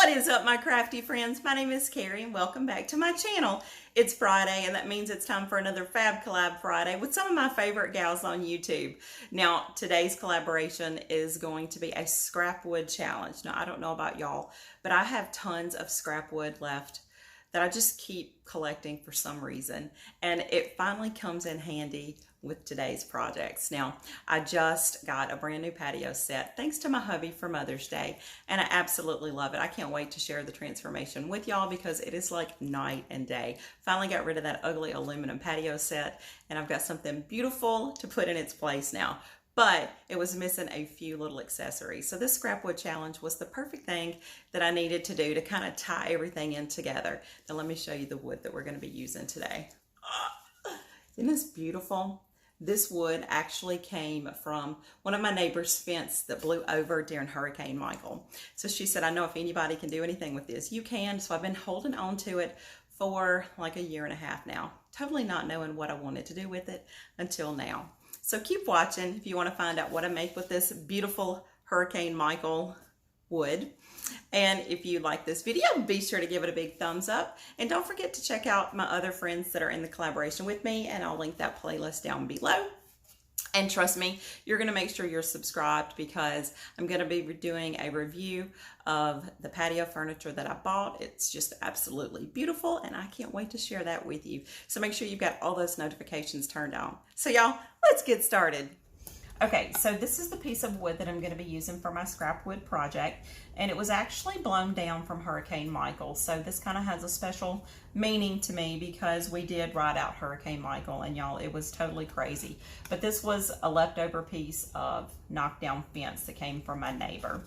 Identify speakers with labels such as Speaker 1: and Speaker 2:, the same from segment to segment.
Speaker 1: What is up, my crafty friends? My name is Carrie and welcome back to my channel. It's Friday and that means it's time for another Fab Collab Friday with some of my favorite gals on YouTube. Now, today's collaboration is going to be a scrap wood challenge. Now, I don't know about y'all, but I have tons of scrap wood left that I just keep collecting for some reason, and it finally comes in handy with today's projects. Now, I just got a brand new patio set thanks to my hubby for Mother's Day, and I absolutely love it. I can't wait to share the transformation with y'all because it is like night and day. Finally got rid of that ugly aluminum patio set, and I've got something beautiful to put in its place now. But it was missing a few little accessories. So this scrap wood challenge was the perfect thing that I needed to do to kind of tie everything in together. Now let me show you the wood that we're going to be using today. Isn't this beautiful? This wood actually came from one of my neighbor's fence that blew over during Hurricane Michael. So she said, I know if anybody can do anything with this, you can. So I've been holding on to it for like a year and a half now, totally not knowing what I wanted to do with it until now. So keep watching if you want to find out what I make with this beautiful Hurricane Michael wood. And if you like this video, be sure to give it a big thumbs up. And don't forget to check out my other friends that are in the collaboration with me, and I'll link that playlist down below. And trust me, you're going to make sure you're subscribed because I'm going to be doing a review of the patio furniture that I bought. It's just absolutely beautiful, and I can't wait to share that with you. So make sure you've got all those notifications turned on. So y'all, let's get started. Okay, so this is the piece of wood that I'm going to be using for my scrap wood project, and it was actually blown down from Hurricane Michael. So this kind of has a special meaning to me because we did ride out Hurricane Michael, and y'all, it was totally crazy. But this was a leftover piece of knocked down fence that came from my neighbor,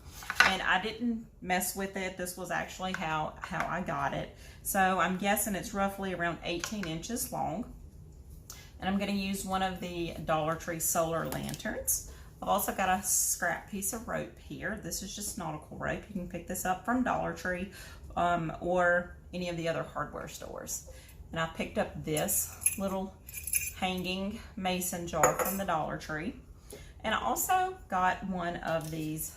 Speaker 1: and I didn't mess with it. This was actually how I got it. So I'm guessing it's roughly around 18 inches long. And I'm going to use one of the Dollar Tree solar lanterns. I've also got a scrap piece of rope here. This is just nautical rope. You can pick this up from Dollar Tree or any of the other hardware stores. And I picked up this little hanging mason jar from the Dollar Tree. And I also got one of these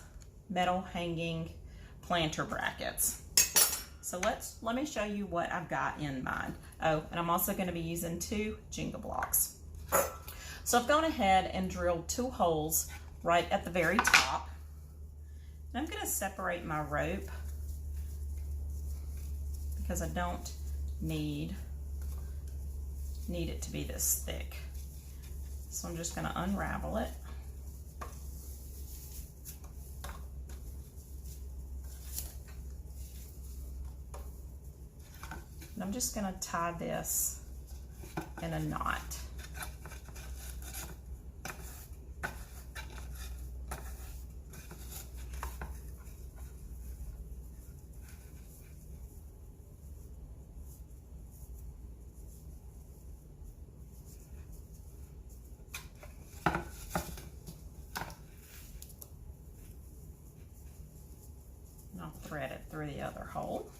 Speaker 1: metal hanging planter brackets. So let me show you what I've got in mind. Oh, and I'm also going to be using 2 Jenga blocks. So I've gone ahead and drilled 2 holes right at the very top. And I'm going to separate my rope because I don't need it to be this thick. So I'm just going to unravel it. And I'm just going to tie this in a knot. And I'll thread it through the other hole.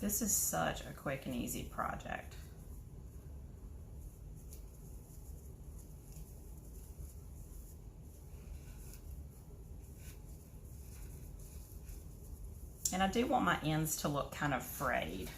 Speaker 1: This is such a quick and easy project. And I do want my ends to look kind of frayed.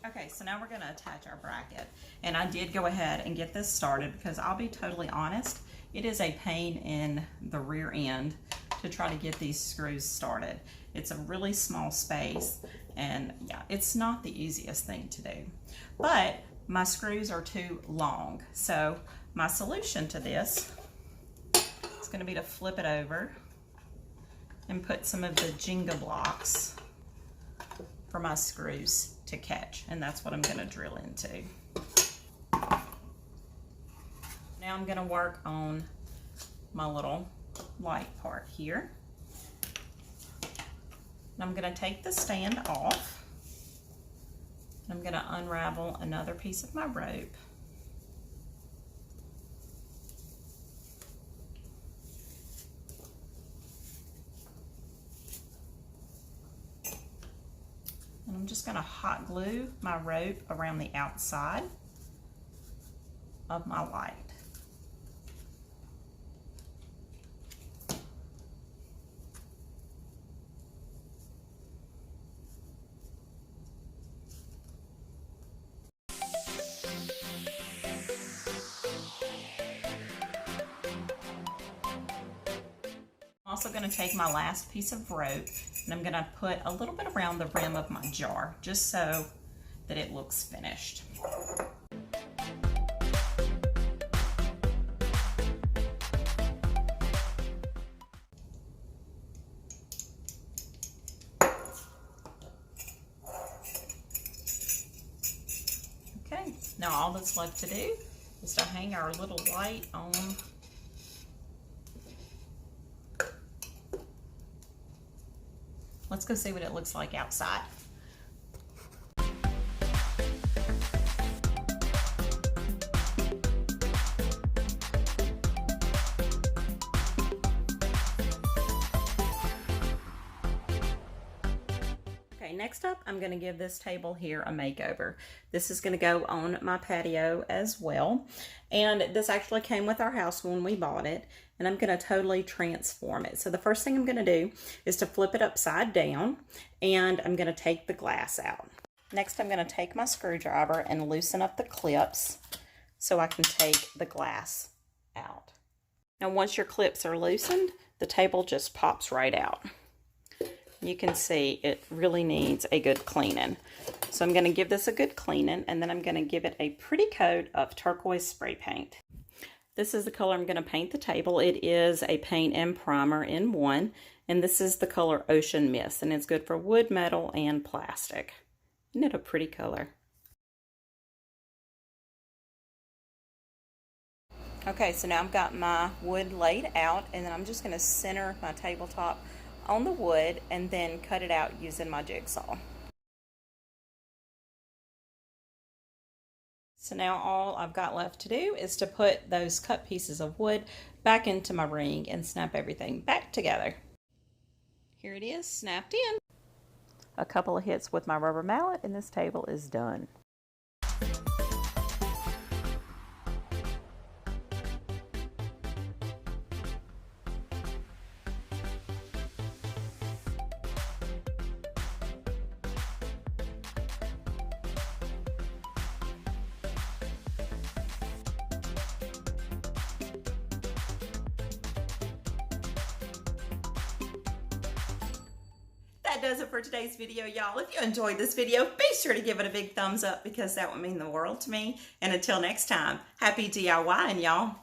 Speaker 1: Okay, so now we're going to attach our bracket. And I did go ahead and get this started because I'll be totally honest, it is a pain in the rear end to try to get these screws started. It's a really small space, and yeah, it's not the easiest thing to do. But my screws are too long. So my solution to this is going to be to flip it over and put some of the Jenga blocks for my screws to catch, and that's what I'm going to drill into. Now I'm going to work on my little light part here. And I'm going to take the stand off. I'm going to unravel another piece of my rope. And I'm I'm just going to hot glue my rope around the outside of my light. I'm also going to take my last piece of rope and I'm going to put a little bit around the rim of my jar just so that it looks finished. Okay, now all that's left to do is to hang our little light on. Let's go see what it looks like outside. Okay, next up, I'm going to give this table here a makeover. This is going to go on my patio as well. And this actually came with our house when we bought it. And I'm going to totally transform it. So the first thing I'm going to do is to flip it upside down. And I'm going to take the glass out. Next, I'm going to take my screwdriver and loosen up the clips so I can take the glass out. Now, once your clips are loosened, the table just pops right out. You can see it really needs a good cleaning. So I'm going to give this a good cleaning, and then I'm going to give it a pretty coat of turquoise spray paint. This is the color I'm going to paint the table. It is a paint and primer in one, and this is the color Ocean Mist, and it's good for wood, metal, and plastic. Isn't it a pretty color? Okay, so now I've got my wood laid out, and then I'm just going to center my tabletop on the wood and then cut it out using my jigsaw. So now all I've got left to do is to put those cut pieces of wood back into my ring and snap everything back together. Here it is, snapped in. A couple of hits with my rubber mallet and this table is done. That does it for today's video, y'all. If you enjoyed this video, be sure to give it a big thumbs up because that would mean the world to me. And until next time, happy DIYing, y'all.